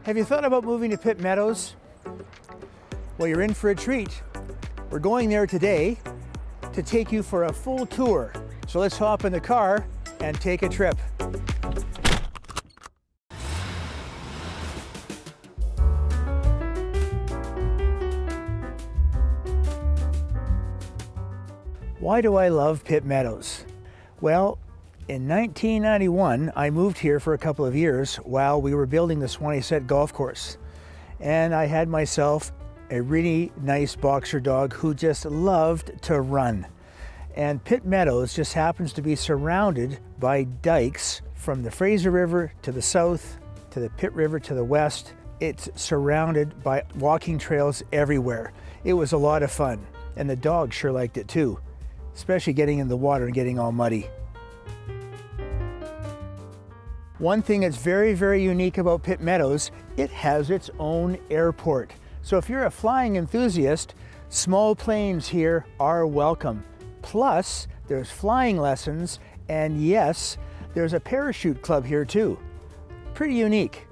Have you thought about moving to Pitt Meadows? Well, you're in for a treat. We're going there today to take you for a full tour. So let's hop in the car and take a trip. Why do I love Pitt Meadows? Well, in 1991, I moved here for a couple of years while we were building the Swanisette Golf Course. And I had myself a really nice boxer dog who just loved to run. And Pitt Meadows just happens to be surrounded by dikes from the Fraser River to the south, to the Pitt River to the west. It's surrounded by walking trails everywhere. It was a lot of fun, and the dog sure liked it too, especially getting in the water and getting all muddy. One thing that's very, very unique about Pitt Meadows, it has its own airport. So if you're a flying enthusiast, small planes here are welcome. Plus, there's flying lessons, and yes, there's a parachute club here too. Pretty unique.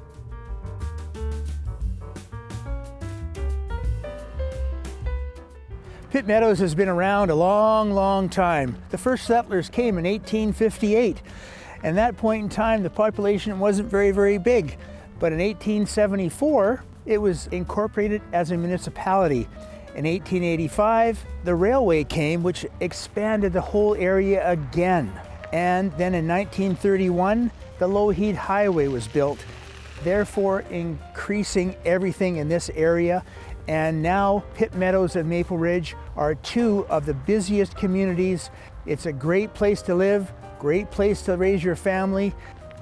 Pitt Meadows has been around a long, long time. The first settlers came in 1858. And at that point in time, the population wasn't very, very big. But in 1874, it was incorporated as a municipality. In 1885, the railway came, which expanded the whole area again. And then in 1931, the Lougheed Highway was built, therefore increasing everything in this area. And now Pitt Meadows and Maple Ridge are two of the busiest communities. It's a great place to live, great place to raise your family,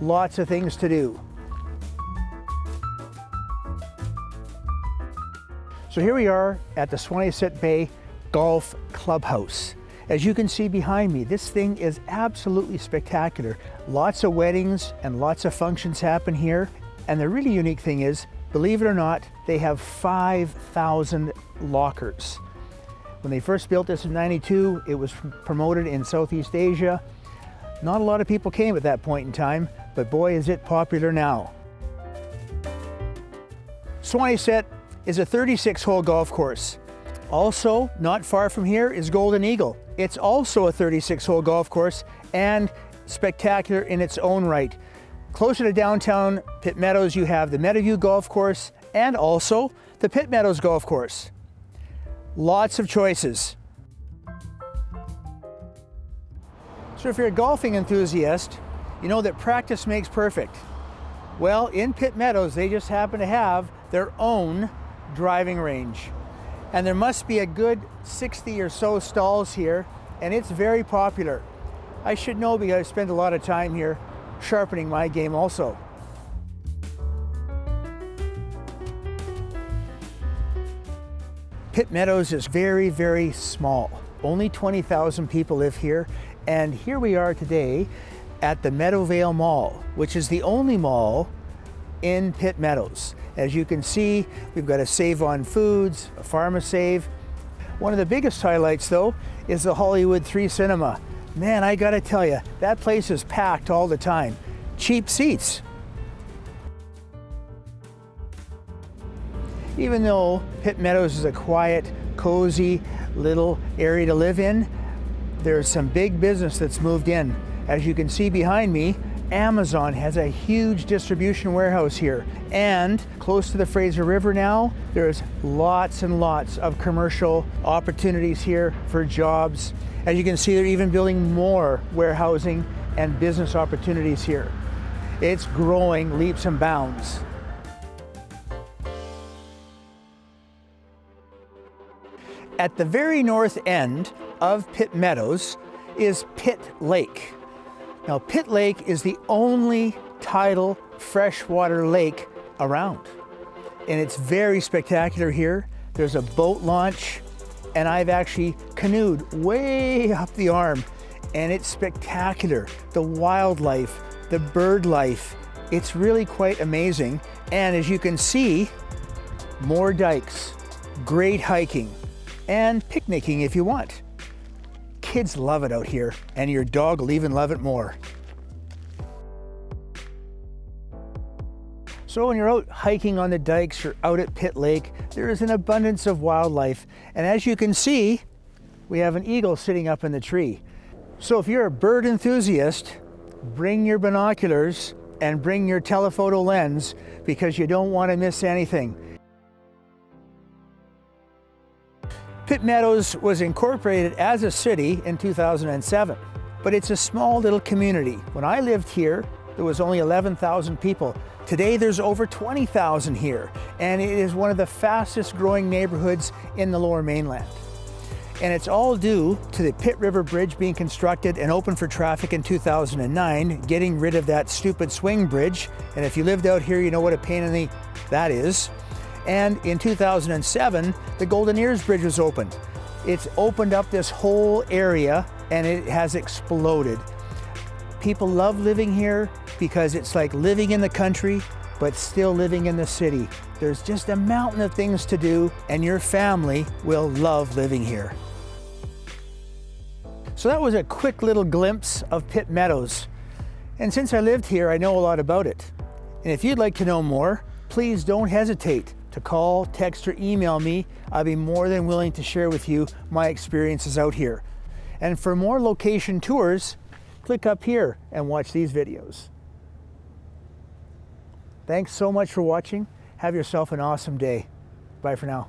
lots of things to do. So here we are at the Swanisette Bay Golf Clubhouse. As you can see behind me, this thing is absolutely spectacular. Lots of weddings and lots of functions happen here. And the really unique thing is, believe it or not, they have 5,000 lockers. When they first built this in '92, it was promoted in Southeast Asia. Not a lot of people came at that point in time, but boy is it popular now. Swanisette is a 36-hole golf course. Also, not far from here is Golden Eagle. It's also a 36-hole golf course and spectacular in its own right. Closer to downtown Pitt Meadows, you have the Meadowview Golf Course and also the Pitt Meadows Golf Course. Lots of choices. So if you're a golfing enthusiast, you know that practice makes perfect. Well, in Pitt Meadows, they just happen to have their own driving range. And there must be a good 60 or so stalls here, and it's very popular. I should know because I spend a lot of time here sharpening my game also. Pitt Meadows is very, very small. Only 20,000 people live here. And here we are today at the Meadowvale Mall, which is the only mall in Pitt Meadows. As you can see, we've got a Save on Foods, a Pharmasave. One of the biggest highlights though is the Hollywood 3 Cinema. Man, I gotta tell you, that place is packed all the time. Cheap seats. Even though Pitt Meadows is a quiet, cozy little area to live in, there's some big business that's moved in. As you can see behind me, Amazon has a huge distribution warehouse here. And close to the Fraser River now, there's lots and lots of commercial opportunities here for jobs. As you can see, they're even building more warehousing and business opportunities here. It's growing leaps and bounds. At the very north end of Pitt Meadows is Pitt Lake. Now, Pitt Lake is the only tidal freshwater lake around. And it's very spectacular here. There's a boat launch, and I've actually canoed way up the arm, and it's spectacular. The wildlife, the bird life, it's really quite amazing. And as you can see, more dikes, great hiking, and picnicking if you want. Kids love it out here, and your dog will even love it more. So when you're out hiking on the dikes or out at Pitt Lake, there is an abundance of wildlife. And as you can see, we have an eagle sitting up in the tree. So if you're a bird enthusiast, bring your binoculars and bring your telephoto lens because you don't want to miss anything. Pitt Meadows was incorporated as a city in 2007, but it's a small little community. When I lived here, there was only 11,000 people. Today there's over 20,000 here, and it is one of the fastest growing neighborhoods in the Lower Mainland. And it's all due to the Pitt River Bridge being constructed and open for traffic in 2009, getting rid of that stupid swing bridge. And if you lived out here, you know what a pain in the that is. And in 2007, the Golden Ears Bridge was opened. It's opened up this whole area and it has exploded. People love living here because it's like living in the country, but still living in the city. There's just a mountain of things to do and your family will love living here. So that was a quick little glimpse of Pitt Meadows. And since I lived here, I know a lot about it. And if you'd like to know more, please don't hesitate to call, text, or email me. I'll be more than willing to share with you my experiences out here. And for more location tours, click up here and watch these videos. Thanks so much for watching. Have yourself an awesome day. Bye for now.